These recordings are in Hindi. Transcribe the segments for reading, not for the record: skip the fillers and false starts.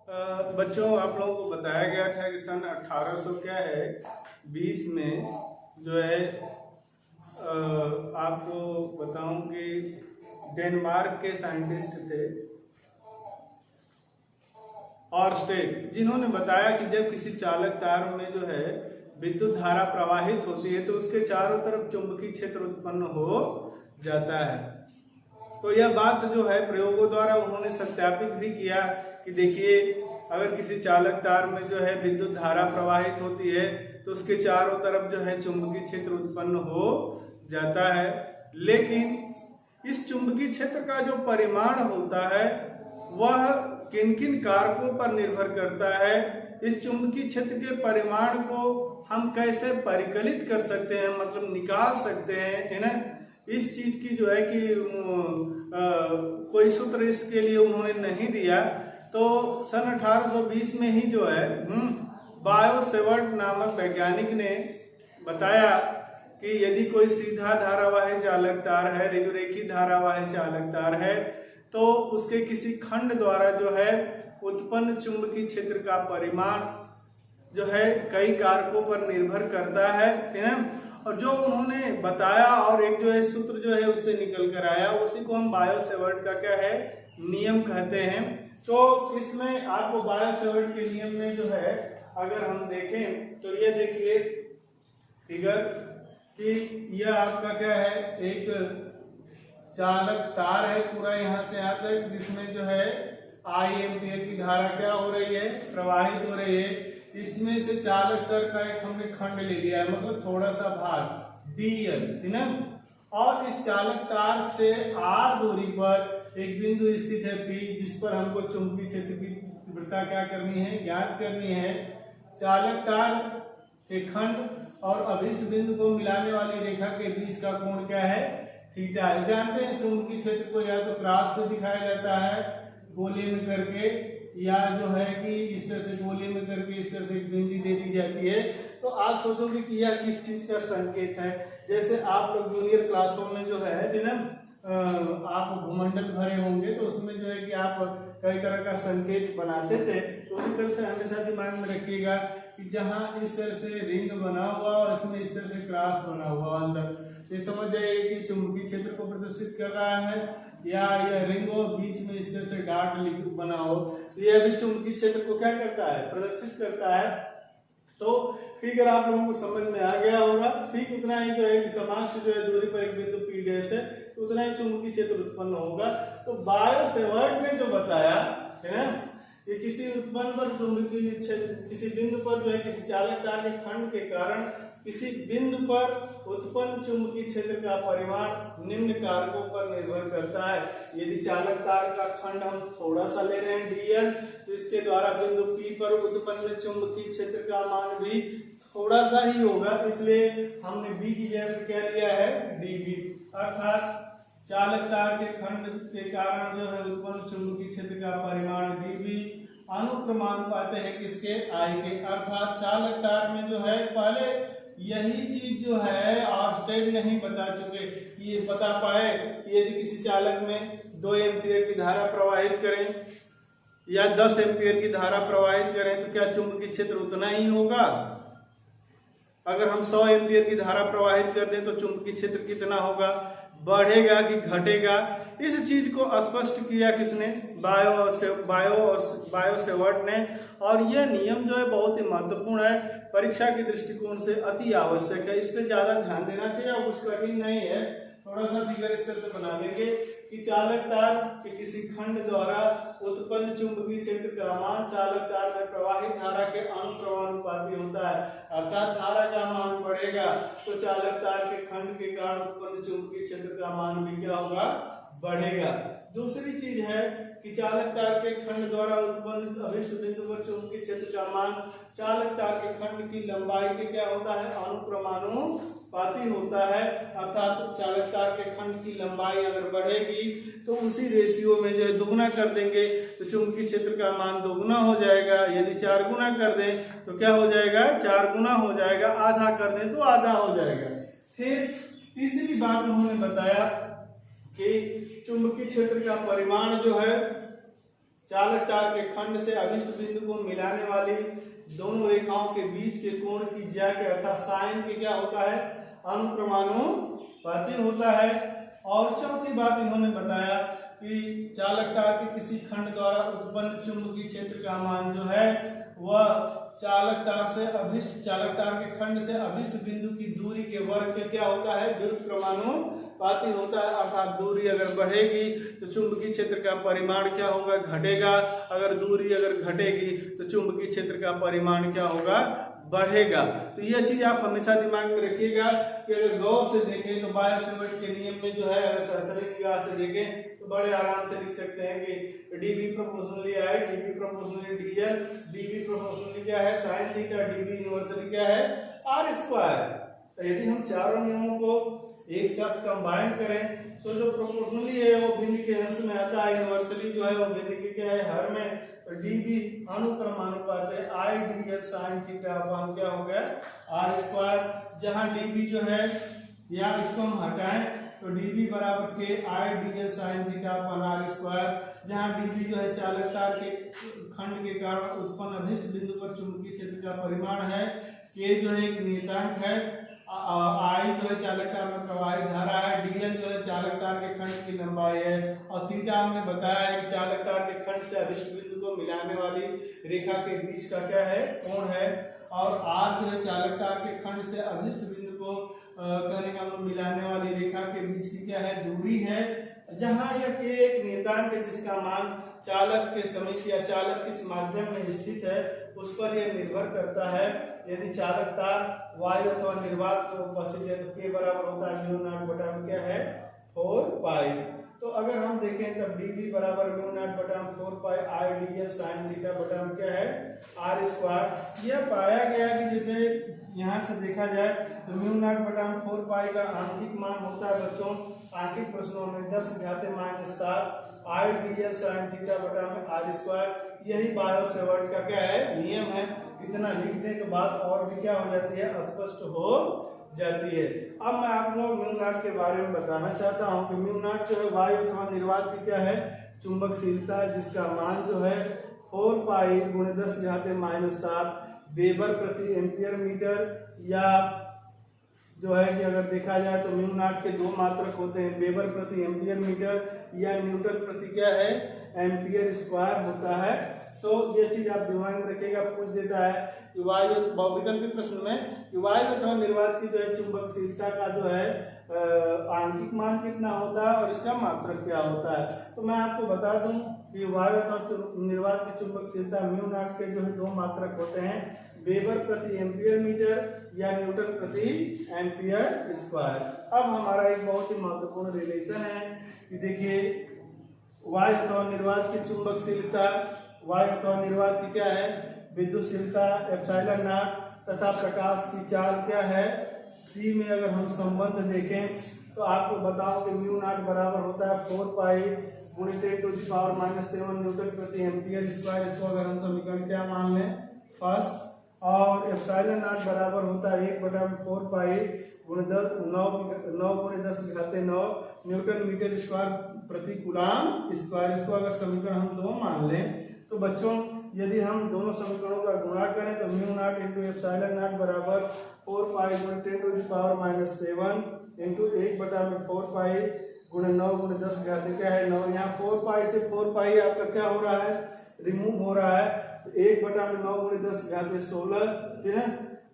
बच्चों, आप लोगों को बताया गया था कि सन 1800 क्या है 20 में जो है आपको बताऊं कि डेनमार्क के साइंटिस्ट थे ऑरस्टेड, जिन्होंने बताया कि जब किसी चालक तार में जो है विद्युत धारा प्रवाहित होती है तो उसके चारों तरफ चुंबकीय क्षेत्र उत्पन्न हो जाता है। तो यह बात जो है प्रयोगों द्वारा उन्होंने सत्यापित भी किया कि देखिए, अगर किसी चालक तार में जो है विद्युत धारा प्रवाहित होती है तो उसके चारों तरफ जो है चुंबकीय क्षेत्र उत्पन्न हो जाता है। लेकिन इस चुंबकीय क्षेत्र का जो परिमाण होता है वह किन किन कारकों पर निर्भर करता है। इस चुंबकीय क्षेत्र के परिमाण को हम कैसे परिकलित कर सकते हैं, मतलब निकाल सकते हैं, है ना। इस चीज की जो है कि कोई सूत्र इसके लिए उन्होंने नहीं दिया। तो सन 1820 में ही जो है बायो-सेवर्ट नामक वैज्ञानिक ने बताया कि यदि कोई सीधा धारावाही चालक तार है, रेखी धारावाही चालक तार है, तो उसके किसी खंड द्वारा जो है उत्पन्न चुंबकीय क्षेत्र का परिमाण जो है कई कारकों पर निर्भर करता है ना। और जो उन्होंने बताया और एक जो है सूत्र जो है उससे निकल कर आया, उसी को हम बायो-सेवर्ट का क्या है नियम कहते हैं। तो इसमें आपको बायो-सेवर्ट के नियम में जो है अगर हम देखें तो ये देखिए फिगर कि यह आपका क्या है, एक चालक तार है पूरा यहाँ से यहाँ तक, जिसमें जो है आई एम्पियर की धारा क्या हो रही है, प्रवाहित हो रही है। इसमें से चालक तार का एक हमने खंड ले लिया है, मतलब थोड़ा सा भाग डीएल, है ना। और इस चालक तार से आर दूरी पर एक बिंदु स्थित है पी, जिस पर हमको चुंबकीय क्षेत्र की तीव्रता क्या करनी है, ज्ञात करनी है। चालक तार के खंड और अभिष्ट बिंदु को मिलाने वाली रेखा के बीच का कोण क्या है, थीटा है। जानते हैं चुंबकीय क्षेत्र को या तो क्रॉस से दिखाया जाता है गोले में करके, या जो है कि इस तरह से गोले में करके इस तरह से एक बिंदी दे दी जाती है। तो आप सोचोगे कि यह किस चीज का संकेत है। जैसे आप लोग जूनियर क्लासों में जो है ना आप भूमंडल भरे होंगे तो उसमें जो है कि आप कई तरह का संकेत बनाते थे। तो उसी तरह से हमेशा दिमाग में रखिएगा कि जहाँ इस तरह से रिंग बना हुआ और इसमें इस तरह से क्रॉस बना हुआ अंदर, ये समझ जाइए कि चुंबकीय क्षेत्र को प्रदर्शित कर रहा है, या यह रिंग हो बीच में इस तरह से गांठ बना हो, यह भी चुंबकीय क्षेत्र को क्या करता है, प्रदर्शित करता है। तो फिगर आप लोगों को समझ में आ गया होगा। ठीक उतना ही जो है समाक्ष जो है दूरी पर एक बिंदु पी डैश है, तो उतना ही चुंबकीय क्षेत्र उत्पन्न होगा। तो बायो-सेवर्ट ने जो बताया है ना कि किसी उत्पन्न पर चुंबकीय क्षेत्र, किसी बिंदु पर जो है किसी चालक तार के खंड के कारण किसी बिंदु पर उत्पन्न चुंबकीय क्षेत्र का परिमाण निम्न कारकों पर निर्भर करता है। यदि चालक तार का खंड हम थोड़ा सा ले रहे हैं डीएल, तो इसके द्वारा बिंदु पी पर उत्पन्न चुंबकीय क्षेत्र का मान भी थोड़ा सा ही होगा, इसलिए हमने बी की जगह क्या लिया है, डीबी। अर्थात चालक तार के खंड के कारण जो है उत्पन्न चुंबकीय क्षेत्र का परिमाण डीबी अनुक्रमानुपात है किसके, आई के। अर्थात चालक तार में जो है पहले यही चीज जो है ऑरस्टेड नहीं बता चुके, ये बता पाए कि यदि किसी चालक में 2 एम्पियर की धारा प्रवाहित करें या 10 एम्पियर की धारा प्रवाहित करें तो क्या चुंबकीय क्षेत्र उतना ही होगा। अगर हम 100 एम्पियर की धारा प्रवाहित कर दें तो चुंबकीय क्षेत्र कितना होगा, बढ़ेगा कि घटेगा। इस चीज को स्पष्ट किया किसने, बायो-सेवर्ट ने। और यह नियम जो है बहुत ही महत्वपूर्ण है, परीक्षा के दृष्टिकोण से अति आवश्यक है। इस पे ज्यादा ध्यान देना चाहिए और कुछ कठिन नहीं है। थोड़ा सा फिगर इस तरह से बना लेंगे कि चालक तार के किसी खंड द्वारा उत्पन्न चुंबकीय क्षेत्र का मान चालक तार में प्रवाहित धारा के अनुक्रमानुपाती होता है। अर्थात धारा का मान बढ़ेगा तो चालक तार के खंड के कारण उत्पन्न चुंबकीय क्षेत्र का मान भी क्या होगा, बढ़ेगा। दूसरी चीज है कि चालक तार के खंड द्वारा उत्पन्न अभिष्ट बिंदु पर चुंबकीय क्षेत्र का मान चालक तार के खंड की लंबाई के क्या होता है, अनुक्रमानुपाती होता है। अर्थात चालक तार के खंड की लंबाई अगर बढ़ेगी तो उसी रेशियो में जो है दुगुना कर देंगे तो चुंबकीय क्षेत्र का मान दोगुना हो जाएगा। यदि 4 गुना कर दें तो क्या हो जाएगा, 4 गुना हो जाएगा। आधा कर दें तो आधा हो जाएगा। फिर तीसरी बात उन्होंने बताया कि चुंबकीय क्षेत्र का परिमाण जो है चालक तार के खंड से अभिष्ट बिंदु को मिलाने वाली दोनों रेखाओं के बीच के कोण की ज्या के अर्थात साइन के क्या होता है, अनुक्रमानुपाती होता है। और चौथी बात इन्होंने बताया कि चालक तार के किसी खंड द्वारा उत्पन्न चुंबकीय क्षेत्र का मान जो है वह चालक तार के खंड से अभिष्ट बिंदु की दूरी के वर्ग के क्या होता है, व्युत्क्रमानुपाती होता है। अर्थात दूरी अगर बढ़ेगी तो चुंबकीय क्षेत्र का परिमाण क्या होगा, घटेगा। अगर दूरी घटेगी तो चुंबकीय क्षेत्र का परिमाण क्या होगा, बढ़ेगा। तो यह चीज आप हमेशा दिमाग में रखिएगा कि अगर गौर से देखें तो बायो-सेवर्ट के नियम में जो है, अगर सरसरी निगाह से देखें तो बड़े आराम से लिख सकते हैं कि dv proportionally I, dv proportionally dl, dv proportionally क्या है, sin थीटा, dv इनवर्सली क्या है, r स्क्वायर। तो यदि हम चारों नियमों को एक साथ कंबाइन करें तो जो प्रोपोर्शनली है वो भिन्न के अंश में आता है, इनवर्सली जो है वो भिन्न के क्या है, हर में। तो dv अनुक्रमानुपात है I dl sin थीटा अपन क्या हो गया, r स्क्वायर। जहां dv जो है, या इसको हम हटाएं तो dv बराबर के I dl sin theta upon r square. जहां dv जो है चालक तार के खंड के कारण उत्पन्न अभिष्ट बिंदु पर चुंबकीय क्षेत्र का परिमाण है, k जो है एक नियतांक है, I जो है चालक तार में प्रवाहित धारा है, dl जो है चालक तार के खंड की लंबाई है, और थीटा हमने बताया है कि चालक तार के खंड से अभिष्ट बिंदु को मिलाने वाली रेखा के बीच का क्या है, कोण है। और r जो है चालक तार के खंड से अभिष्ट बिंदु को कहने का मतलब मिलाने वाली रेखा के बीच की क्या है, दूरी है। जहां यह k एक नियतांक है जिसका मान चालक के समीप या चालक किस माध्यम में स्थित है उस पर यह निर्भर करता है। यदि चालक तार वायु अथवा निर्वात में उपस्थित है तो k बराबर होता है म्यू नॉट बटा में क्या है, 4 पाई। तो अगर हम देखें तब dv बराबर म्यू नॉट बटा 4 पाई I dl sin थीटा बटा में क्या है, r स्क्वायर। यह पाया गया कि जैसे यहाँ से देखा जाए तो म्यू नॉट बटा 4 पाई का आंशिक मान होता है बच्चों, आंशिक प्रश्नों में 10⁻⁷ I dl sin थीटा बटा में r स्क्वायर। यही बायो-सेवर्ट का क्या है, नियम है। इतना लिखने के बाद और भी क्या हो जाती है, स्पष्ट हो जाती है। अब मैं आप लोग म्यू नॉट के बारे में बताना चाहता हूँ कि म्यू नॉट जो है वायु अथवा निर्वात की क्या है, चुंबकशीलता है, जिसका मान जो है 4 पाई गुणे 10⁻⁷ वेबर प्रति एम्पियर मीटर, या जो है कि अगर देखा जाए तो म्यू नॉट के दो मात्रक होते हैं, वेबर प्रति एम्पियर मीटर या न्यूटन प्रति क्या है, एम्पियर स्क्वायर होता है। तो ये चीज आप दिमाग में रखिएगा। पूछ देता है कि वायु विकल्पित प्रश्न में कि वायु अथवा निर्वात की जो है चुंबकशीलता का जो है आंशिक मान कितना होता है और इसका मात्रक क्या होता है। तो मैं आपको बता दूं कि वायु अथवा निर्वात की चुंबकशीलता म्यू नॉट के जो है दो मात्रक होते हैं, वेबर प्रति एम्पियर मीटर या न्यूटन प्रति एम्पियर स्क्वायर। अब हमारा एक बहुत ही महत्वपूर्ण रिलेशन है कि देखिए वायु अथवा निर्वात की चुंबकशीलता, वायु अथवा निर्वात की क्या है, विद्युतशीलता एप्सिलॉन नॉट, तथा प्रकाश की चाल क्या है, c में अगर हम संबंध देखें तो आपको बताओ कि म्यू नॉट बराबर होता है 4 पाई गुणे 10⁻⁷ न्यूटन प्रति एम्पियर स्क्वायर। इसको अगर हम समीकरण क्या मान लें, फर्स्ट। और एप्सिलॉन नॉट बराबर होता है 1/4 पाई गुणे 9 न्यूटन मीटर स्क्वायर प्रति कूलम स्क्वायर। इसको अगर समीकरण हम दो मान लें तो बच्चों यदि हम दोनों समीकरणों का गुणा करें तो mu naught into epsilon not बराबर 4 पाई गुणे 10⁻⁷ इंटू 1/4 पाई गुणे 9 गुणे 10 घाते क्या है 9। यहाँ 4 पाई से 4 पाई आपका क्या हो रहा है, रिमूव हो रहा है। तो 1/9 गुणे 10 घाते 16 ठीक है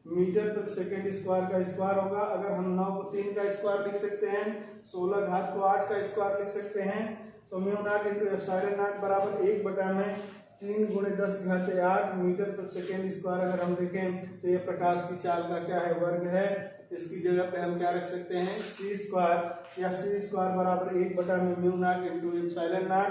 मीटर प्रति सेकेंड स्क्वायर का स्क्वायर होगा। अगर हम 9 को 3 का स्क्वायर लिख सकते हैं, 16 घात को 8 का स्क्वायर लिख सकते हैं। तो mu naught into epsilon not बराबर 1/3 गुणे 10 घाते 8 मीटर प्रति सेकेंड स्क्वायर। अगर हम देखें तो ये प्रकाश की चाल का क्या है, वर्ग है। इसकी जगह पे हम क्या रख सकते हैं, सी स्क्वायर, या सी स्क्वायर बराबर 1/म्यू नॉट इंटू एप्सिलॉन नॉट।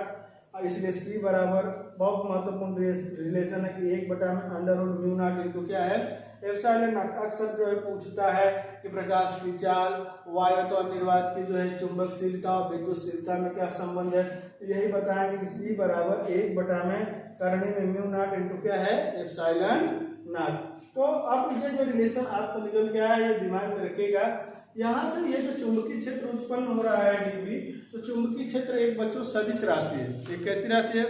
इसलिए सी बराबर बहुत महत्वपूर्ण रिलेशन है कि 1/√μ नॉट इंटू क्या है, एप्सिलॉन नॉट। अक्सर जो है पूछता है कि प्रकाश की चाल, वायु अथवा निर्वात की जो है चुंबकशीलता और विद्युतशीलता में क्या संबंध है। तो यही बताएंगे कि सी बराबर 1/में करने में म्यू नॉट इंटू क्या है, एप्सिलॉन नॉट। तो अब ये जो रिलेशन आपको निकल के आया ये दिमाग में रखिएगा। यहाँ से ये जो चुंबकीय क्षेत्र उत्पन्न हो रहा है डीबी, तो चुंबकीय क्षेत्र एक बच्चों सदिश राशि है। एक कैसी राशि है,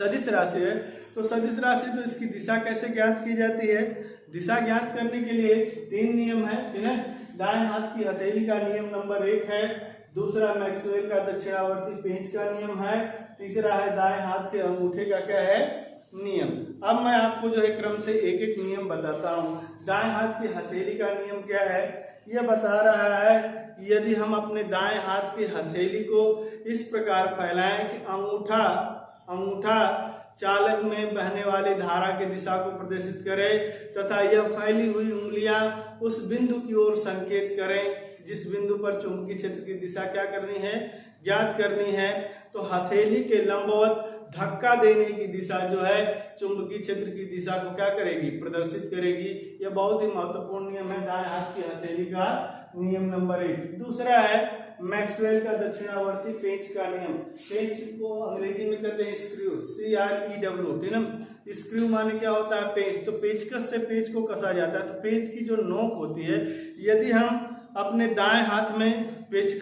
सदिश राशि है। तो सदिश राशि तो इसकी दिशा कैसे ज्ञात की जाती है? दिशा ज्ञात करने के लिए 3 नियम है, ठीक है। दाएं हाथ की हथेली का नियम नंबर 1 है, दूसरा मैक्सवेल का दक्षिणावर्ती पेंच का नियम है, तीसरा है दाएं हाथ के अंगूठे का क्या है नियम। अब मैं आपको जो है क्रम से एक एक नियम बताता हूँ। दाएं हाथ की हथेली का नियम क्या है? यह बता रहा है कि यदि हम अपने दाएं हाथ की हथेली को इस प्रकार फैलाएं कि अंगूठा चालक में बहने वाली धारा की दिशा को प्रदर्शित करे तथा यह फैली हुई उंगलियां उस बिंदु की ओर संकेत करें जिस बिंदु पर चुंबकीय क्षेत्र की दिशा क्या करनी है, ज्ञात करनी है, तो हथेली के लंबवत धक्का देने की दिशा जो है चुंबकीय क्षेत्र की दिशा को क्या करेगी, प्रदर्शित करेगी। यह बहुत ही महत्वपूर्ण नियम है दाएं हाथ की हथेली का नियम नंबर 1। दूसरा है मैक्सवेल का दक्षिणावर्ती पेंच का नियम। पेंच को अंग्रेजी में कहते हैं स्क्रू, CREW, ठीक है। स्क्रू माने क्या होता है? पेंच। तो पेचकस से पेंच को कसा जाता है। तो पेंच की जो नोक होती है, यदि हम अपने दाएं हाथ में पेच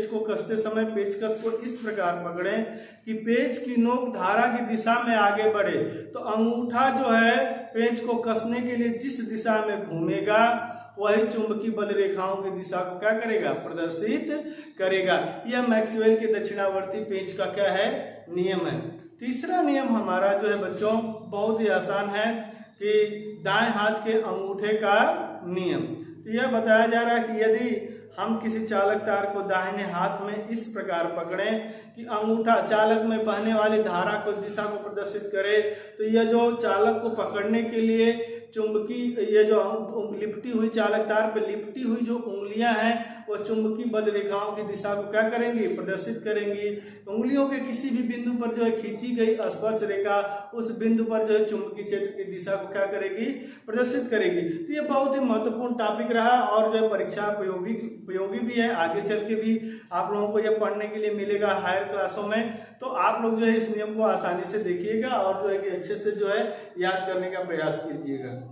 को कसते समय पेचकस को इस प्रकार पकड़ें कि पेच की नोक धारा की दिशा में आगे बढ़े, तो अंगूठा जो है पेच को कसने के लिए जिस दिशा में घूमेगा वही चुंबकीय बल रेखाओं की दिशा को क्या करेगा, प्रदर्शित करेगा। यह मैक्सवेल के दक्षिणावर्ती पेंच का क्या है, नियम है। तीसरा नियम हमारा जो है बच्चों बहुत ही आसान है कि दाएं हाथ के अंगूठे का नियम। तो यह बताया जा रहा है कि यदि हम किसी चालक तार को दाहिने हाथ में इस प्रकार पकड़ें कि अंगूठा चालक में बहने वाली धारा को दिशा को प्रदर्शित करे, तो यह जो चालक को पकड़ने के लिए चुंबकीय ये जो लिपटी हुई चालक तार पर लिपटी हुई जो उंगलियां हैं वो चुंबकीय बल रेखाओं की दिशा को क्या करेंगी, प्रदर्शित करेंगी। उंगलियों के किसी भी बिंदु पर जो है खींची गई स्पर्श रेखा उस बिंदु पर जो है चुंबकीय क्षेत्र की दिशा को क्या करेगी, प्रदर्शित करेगी। तो ये बहुत ही महत्वपूर्ण टॉपिक रहा और जो है परीक्षा उपयोगी भी है। आगे चल के भी आप लोगों को यह पढ़ने के लिए मिलेगा हायर क्लासों में। तो आप लोग जो है इस नियम को आसानी से देखिएगा और जो है कि अच्छे से जो है याद करने का प्रयास कीजिएगा।